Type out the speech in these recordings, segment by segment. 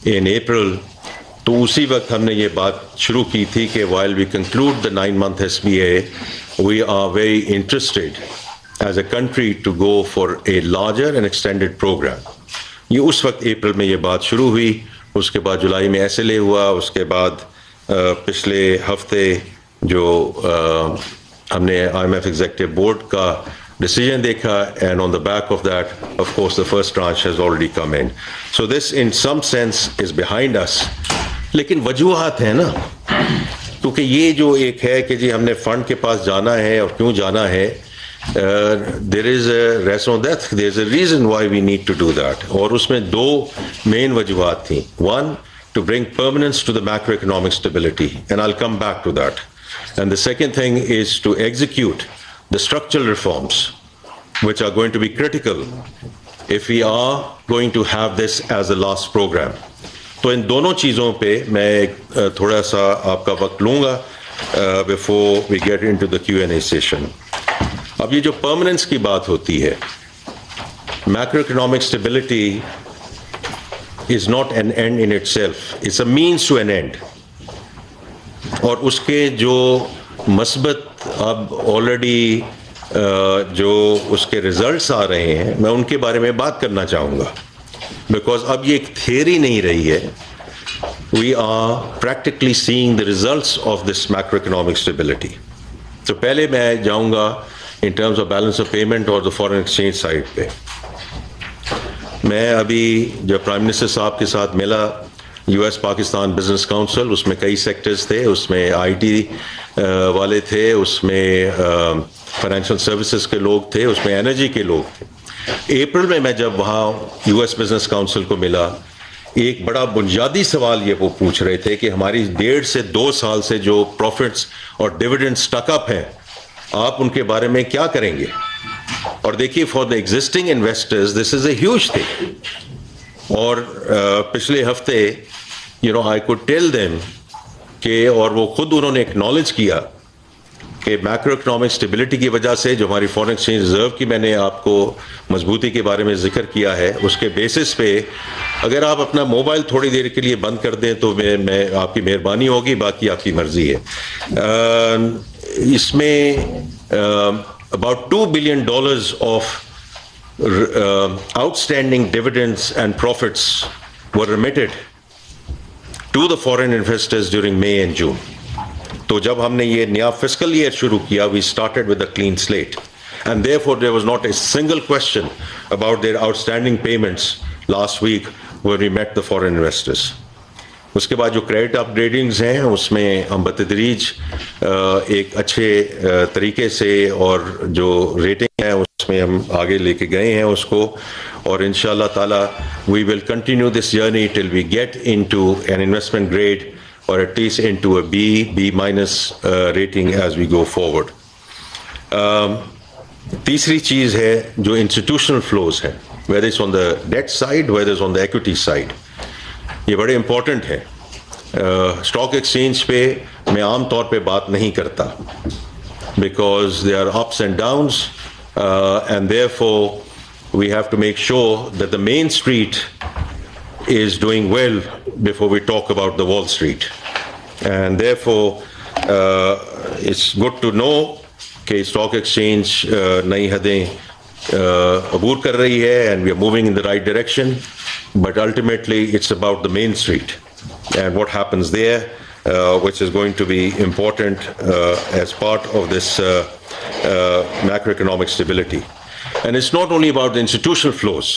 in April, تو اسی وقت ہم نے یہ بات شروع کی تھی کہ while we conclude the 9-month SBA, we are very interested as a country to go for a larger and extended program. یہ اس وقت اپریل میں یہ بات شروع ہوئی. اس کے بعد جولائی میں SLA ہوا. اس کے بعد پچھلے ہفتے جو ہم نے IMF ایگزیکٹو بورڈ کا decision دیکھا, and on the back of that, of course, the first tranche has already come in. So this in some sense is behind us. لیکن وجوہات ہیں نا, کیونکہ یہ جو ایک ہے کہ جی ہم نے فنڈ کے پاس جانا ہے اور کیوں جانا ہے, there is a raison d'être, there is a reason why we need to do that. اور اس میں دو مین وجوہات تھیں. One, to bring permanence to the macroeconomic stability, and I'll come back to that. And the second thing is to execute the structural reforms, which are going to be critical if we are going to have this as a last program. تو ان دونوں چیزوں پہ میں تھوڑا سا آپ کا وقت لوں گا before we get into the Q&A session. اب یہ جو پرماننس کی بات ہوتی ہے, macro economic stability is not an end in itself, it's a means to an end. اور اس کے جو مثبت اب آلریڈی جو اس کے ریزلٹس آ رہے ہیں, میں ان کے بارے میں بات کرنا چاہوں گا, بیکاز اب یہ ایک تھیوری نہیں رہی ہے. We are practically seeing the results of this macro economic stability. تو پہلے میں جاؤں گا in terms of balance of payment اور دا فارن ایکسچینج سائڈ پہ. میں ابھی جب پرائم منسٹر صاحب کے ساتھ ملا US پاکستان بزنس کاؤنسل, اس میں کئی سیکٹرز تھے, اس میں IT والے تھے, اس میں فائنینشیل سروسز کے لوگ تھے, اس میں انرجی کے لوگ تھے. اپریل میں جب وہاں US بزنس کاؤنسل کو ملا, ایک بڑا بنیادی سوال یہ وہ پوچھ رہے تھے کہ ہماری 1.5 سے 2 سال سے جو پروفٹس اور ڈویڈنڈ سٹک اپ ہیں, آپ ان کے بارے میں کیا کریں گے. اور دیکھیے, for the existing investors this is a huge thing. اور پچھلے ہفتے I could tell them کہ, اور وہ خود انہوں نے اکنالج کیا کہ میکرو اکنامک اسٹیبلٹی کی وجہ سے جو ہماری فارن ایکسچینج ریزرو کی میں نے آپ کو مضبوطی کے بارے میں ذکر کیا ہے, اس کے بیسس پہ اگر آپ اپنا موبائل تھوڑی دیر کے لیے بند کر دیں تو میں آپ کی مہربانی ہوگی, باقی آپ کی مرضی ہے. اس میں about $2 billion of outstanding dividends and profits were remitted to the foreign investors during May and June. تو جب ہم نے یہ نیا فسکل ایئر شروع کیا, we started with a clean slate, and therefore there was not a single question about their outstanding payments last week when we met the foreign investors. اس کے بعد جو کریڈٹ اپ گریڈنگز ہیں, اس میں ہم بتدریج ایک اچھے طریقے سے, اور جو ریٹنگ ہے اس میں ہم آگے لے کے گئے ہیں اس کو, اور انشاءاللہ تعالی we will continue this journey till we get into an investment grade or at least into a B minus rating as we go forward. تیسری چیز ہے جو انسٹیٹیوشنل فلوز ہیں, whether it's on the debt side, whether it's on the equity side. یہ بڑے important ہیں. Stock exchange پہ میں عام طور پہ بات نہیں کرتا, because they are ups and downs, and therefore we have to make sure that the main street is doing well before we talk about the Wall Street. And therefore it's good to know کہ stock exchange نئی حدیں عبور کر رہی ہے, and we are moving in the right direction. But ultimately it's about the main street and what happens there, which is going to be important as part of this macroeconomic stability. And it's not only about the institutional flows.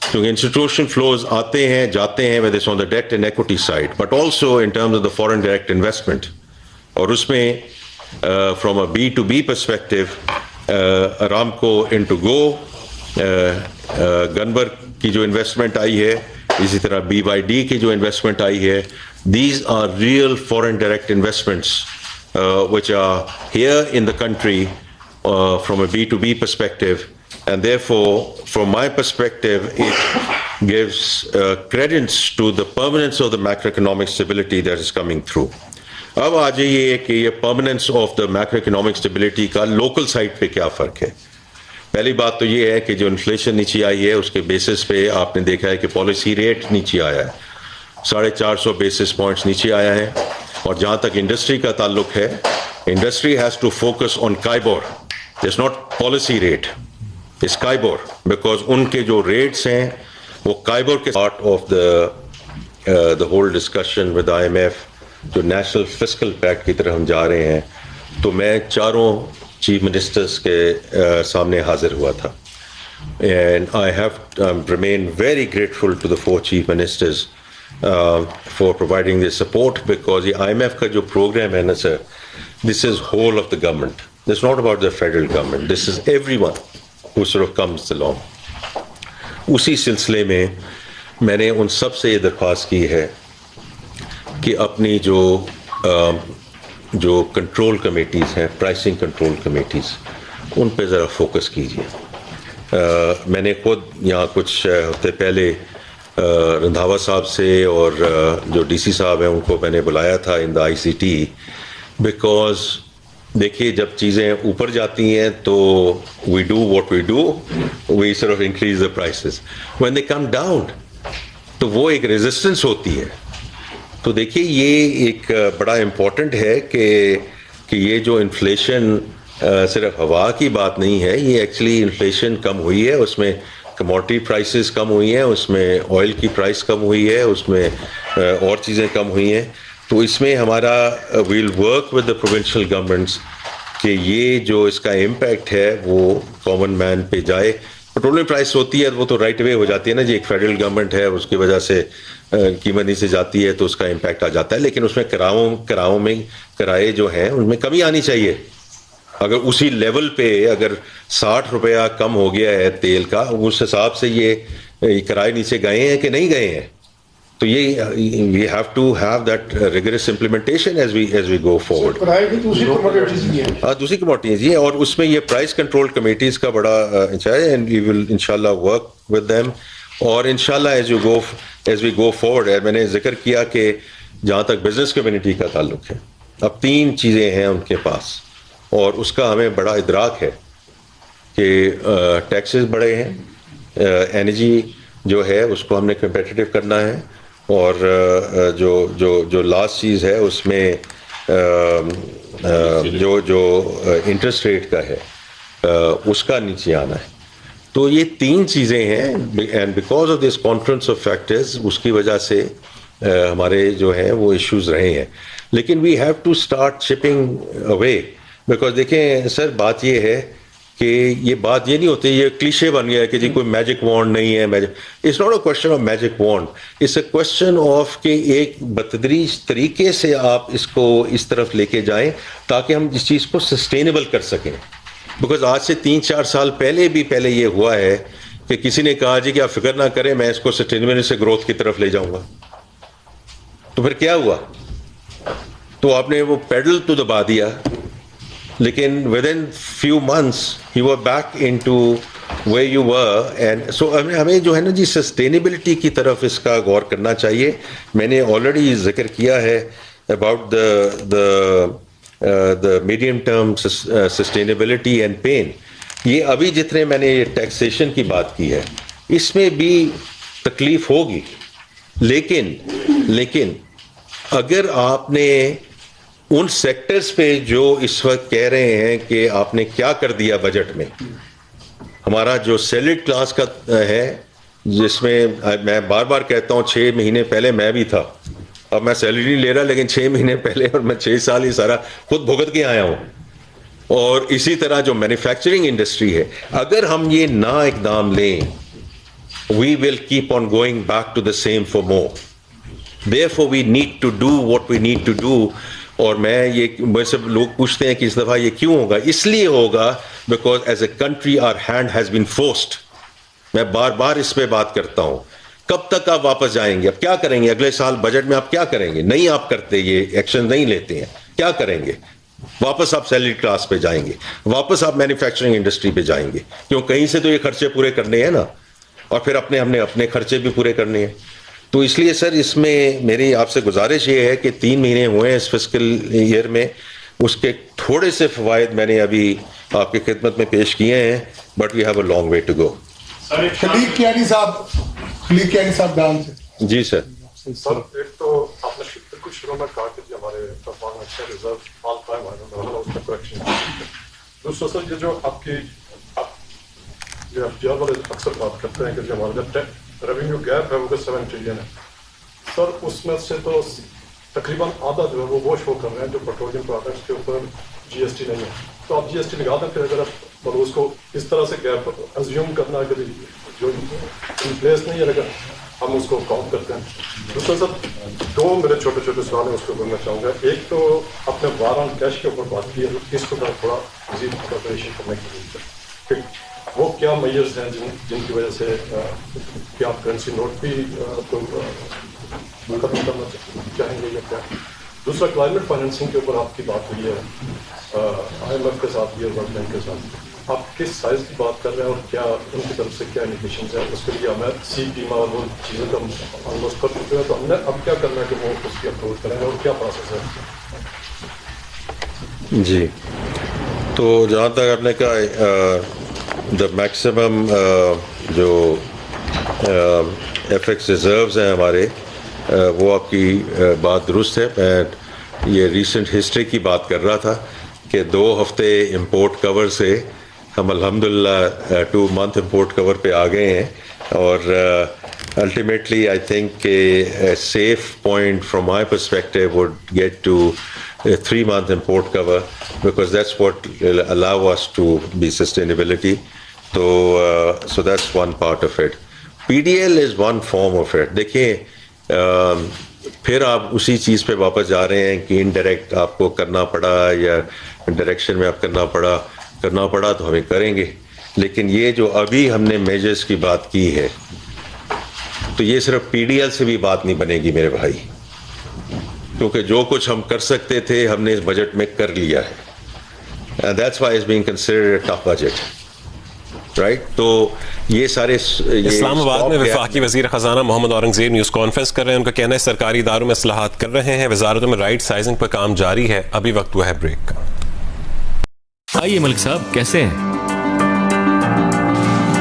So institutional flows aate hain, jaate hain, whether it's on the debt and equity side, but also in terms of the foreign direct investment. Aur usme from a B2B perspective, Aramco into Go, گنبر کی جو investment آئی ہے, اسی طرح BYD کی جو investment آئی ہے, these are real foreign direct investments which are here in the country from a B2B perspective, and therefore from my perspective it gives credence to the permanence of the macroeconomic stability that is coming through. اب آ جائیے کہ یہ permanence of the macroeconomic stability کا local side پہ کیا فرق ہے. پہلی بات تو یہ ہے کہ جو انفلیشن نیچے آئی ہے اس کے بیسس پہ آپ نے دیکھا ہے کہ پالیسی ریٹ نیچے آیا ہے. 450 بیسس پوائنٹس نیچے آیا ہے. اور جہاں تک انڈسٹری کا تعلق ہے, industry has to focus on KIBOR. It's not policy rate, it's KIBOR, because ان کے جو ریٹس ہیں وہ کائبور کے part of the whole discussion with IMF, جو نیشنل فسکل پیکٹ کی طرف ہم جا رہے ہیں. تو میں چاروں چیف منسٹرز کے سامنے حاضر ہوا تھا, and I have remained very grateful to the 4 chief ministers for providing this support, because the IMF کا جو program ہے نا sir, this is whole of the government. This is not about the federal government. This is everyone who sort of comes along. اسی سلسلے میں میں نے ان سب سے یہ درخواست کی ہے کہ اپنی جو کنٹرول کمیٹیز ہیں, پرائسنگ کنٹرول کمیٹیز, ان پہ ذرا فوکس کیجیے. میں نے خود یہاں کچھ ہفتے پہلے رندھاوا صاحب سے اور جو DC صاحب ہیں ان کو میں نے بلایا تھا ان دا ICT, بیکاز دیکھیے جب چیزیں اوپر جاتی ہیں تو we do what we do, we sort of increase the prices. When they come down تو وہ ایک ریزسٹنس ہوتی ہے. تو دیکھیے یہ ایک بڑا امپورٹنٹ ہے کہ یہ جو انفلیشن صرف ہوا کی بات نہیں ہے, یہ ایکچولی انفلیشن کم ہوئی ہے, اس میں کموڈٹی پرائسز کم ہوئی ہیں, اس میں آئل کی پرائس کم ہوئی ہے, اس میں اور چیزیں کم ہوئی ہیں. تو اس میں ہمارا we'll work with the provincial governments کہ یہ جو اس کا امپیکٹ ہے وہ کامن مین پہ جائے. پیٹرولیم پرائس ہوتی ہے وہ تو رائٹ اوے ہو جاتی ہے نا جی, ایک فیڈرل گورنمنٹ ہے اس کی وجہ سے قیمت نیچے جاتی ہے تو اس کا امپیکٹ آ جاتا ہے, لیکن اس میں کراؤں میں کرائے جو ہیں ان میں کمی آنی چاہیے. اگر اسی لیول پہ اگر 60 روپیہ کم ہو گیا ہے تیل کا, اس حساب سے یہ کرائے نیچے گئے ہیں کہ نہیں گئے ہیں. تو یہ we have to have that rigorous implementation as we go forward. دوسری کموڈٹیز یہ, اور اس میں یہ پرائس کنٹرول کمیٹیز کا بڑا اچھا ہے, اینڈ وی ول انشاءاللہ ورک ود دیم. اور انشاءاللہ ایز وی گو فارورڈ, میں نے ذکر کیا کہ جہاں تک بزنس کمیونٹی کا تعلق ہے, اب 3 چیزیں ہیں ان کے پاس, اور اس کا ہمیں بڑا ادراک ہے کہ ٹیکسز بڑے ہیں, انرجی جو ہے اس کو ہم نے کمپیٹیٹیو کرنا ہے, اور جو لاسٹ چیز ہے اس میں جو انٹرسٹ ریٹ کا ہے اس کا نیچے آنا ہے. تو یہ 3 چیزیں ہیں, and because of this conference of factors اس کی وجہ سے ہمارے جو ہیں وہ ایشوز رہے ہیں. لیکن we have to start shipping away, because دیکھیں سر بات یہ ہے کہ یہ بات یہ نہیں ہوتی, یہ کلیشے بن گیا ہے کہ جی کوئی میجک وانڈ نہیں ہے. It's not a question of magic wand, it's a question of کہ ایک بتدریج طریقے سے آپ اس کو اس طرف لے کے جائیں تاکہ ہم اس چیز کو سسٹینیبل کر سکیں. بیکاز آج سے 3-4 سال پہلے یہ ہوا ہے کہ کسی نے کہا جی کہ آپ فکر نہ کریں, میں اس کو سسٹینیبل سے گروتھ کی طرف لے جاؤں گا. تو پھر کیا ہوا, تو آپ نے وہ پیڈل تو دبا دیا, لیکن within few months you were back into where you were. And so ہمیں جو ہے نا جی سسٹینیبلٹی کی طرف اس کا غور کرنا چاہیے. میں نے آلریڈی ذکر کیا ہے about the medium term sustainability and pain. یہ ابھی جتنے میں نے ٹیکسیشن کی بات کی ہے اس میں بھی تکلیف ہوگی, لیکن اگر آپ نے ان سیکٹرز پہ جو اس وقت کہہ رہے ہیں کہ آپ نے کیا کر دیا بجٹ میں, ہمارا جو سیلڈ کلاس کا ہے جس میں میں بار بار کہتا ہوں 6 مہینے پہلے میں بھی تھا, اب میں سیلری نہیں لے رہا لیکن 6 مہینے پہلے, اور میں 6 سال یہ سارا خود بھگت کے آیا ہوں. اور اسی طرح جو مینوفیکچرنگ انڈسٹری ہے, اگر ہم یہ نہ اقدام لیں we will keep on going back to the same for more. Therefore we need to do what we need to do. اور میں سب لوگ پوچھتے ہیں کہ اس دفعہ یہ کیوں ہوگا, اس لیے ہوگا because as a country our hand has been forced. میں بار بار اس پہ بات کرتا ہوں, کب تک آپ واپس جائیں گے, اب کیا کریں گے اگلے سال بجٹ میں, آپ کیا کریں گے, نہیں آپ کرتے, یہ ایکشن نہیں لیتے ہیں, کیا کریں گے, واپس آپ سیلری کلاس پہ جائیں گے, واپس آپ مینوفیکچرنگ انڈسٹری پہ جائیں گے, کیوں کہیں سے تو یہ خرچے پورے کرنے ہیں نا, اور پھر ہم نے اپنے خرچے بھی پورے کرنے ہیں. تو اس لیے سر اس میں میری آپ سے گزارش یہ ہے کہ 3 مہینے ہوئے ہیں اس فسکل ایئر میں, اس کے تھوڑے سے فوائد میں نے ابھی آپ کی خدمت میں پیش کیے ہیں, but we have a long way to go. Khaliq Kiyani صاحب ڈان سے. جی سر. سر ایک تو آپ نے بالکل شروع میں کہا کہ ہمارے فارم اچھا ریزرو آل ٹائم اس کا کریکشن. دوسرا سر یہ جو آپ کی والے اکثر بات کرتے ہیں کہ جو ہمارا ریونیو گیپ ہے وہ 7 ٹریلین ہے سر, اس میں سے تو تقریباً آدھا جو ہے وہ شو کر رہے ہیں جو پیٹرولیم پروڈکٹس کے اوپر جی ایس ٹی نہیں ہے. تو آپ جی ایس ٹی لگا دیں, پھر اگر آپ اس کو اس طرح سے گیپ ازیوم کرنا ہے کہ جو ان پلیس نہیں ہے اگر ہم اس کو کاؤنٹ کرتے ہیں. دوسرا سر 2 میرے چھوٹے چھوٹے سوال ہیں اس کو بولنا چاہوں گا. ایک تو آپ نے وار آن کیش کے اوپر بات کی ہے, اس کو تھوڑا مزید پریپریشن کرنے کی ضرورت ہے. وہ کیا میئرز ہیں جن کی وجہ سے کیا آپ کرنسی نوٹ بھی ختم کرنا چاہیں گے یا کیا. دوسرا کلائمیٹ فائنینسنگ کے اوپر آپ کی بات ہوئی ہے آئی ایم ایف کے ساتھ بھی اور ورلڈ بینک کے ساتھ. آپ کس سائز کی بات کر رہے ہیں اور کیا ان کی طرف سے کیا انڈیکیشنز ہیں؟ اس کے لیے ہمیں سی پیما اور وہ چیزیں تو ہم آلموسٹ کر چکے ہیں, تو ہم نے اب کیا کرنا ہے کہ وہ اس کی اپروچ کریں اور کیا پروسیس ہے؟ جی, تو جہاں تک آپ نے کہا دا میکسیمم جو ایف ایکس ریزروز ہیں ہمارے, وہ آپ کی بات درست ہے. میں یہ ریسنٹ ہسٹری کی بات کر رہا تھا کہ 2 ہفتے امپورٹ کور سے ہم الحمدللہ 2 month امپورٹ کور پہ آ گئے ہیں. اور الٹیمیٹلی آئی تھنک کہ safe point from my perspective would get to 3 month import cover because that's what will allow us to be sustainability. So that's one part of it. PDL is one form of it. دیکھیں پھر آپ اسی چیز پہ واپس جا رہے ہیں کہ انڈائریکٹ آپ کو کرنا پڑا یا ڈائریکشن میں آپ کرنا پڑا تو ہمیں کریں گے. لیکن یہ جو ابھی ہم نے میجرز کی بات کی ہے تو یہ صرف PDL سے بھی بات نہیں بنے گی میرے بھائی, کیونکہ جو کچھ ہم کر سکتے تھے ہم نے اس بجٹ میں کر لیا ہے. And that's why it's being considered a tough budget. Right? تو یہ سارے اسلام آباد میں وفاقی وزیر خزانہ محمد اورنگزیب نیوز کانفرنس کر رہے ہیں. ان کا کہنا ہے سرکاری اداروں میں اصلاحات کر رہے ہیں, وزارتوں میں رائٹ سائزنگ پر کام جاری ہے. ابھی وقت ہوا ہے بریک کا. آئیے ملک صاحب, کیسے ہیں؟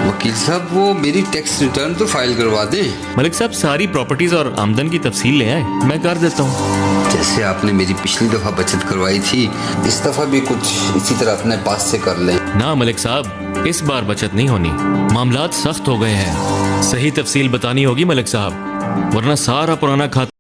وکیل صاحب وہ میری ٹیکس ریٹرن تو فائل کروا دیں. ملک صاحب ساری پراپرٹیز اور آمدن کی تفصیل لے آئیں, میں کر دیتا ہوں. جیسے آپ نے میری پچھلی دفعہ بچت کروائی تھی, اس دفعہ بھی کچھ اسی طرح اپنے پاس سے کر لیں. نہ ملک صاحب, اس بار بچت نہیں ہونی, معاملات سخت ہو گئے ہیں. صحیح تفصیل بتانی ہوگی ملک صاحب, ورنہ سارا پرانا کھاتا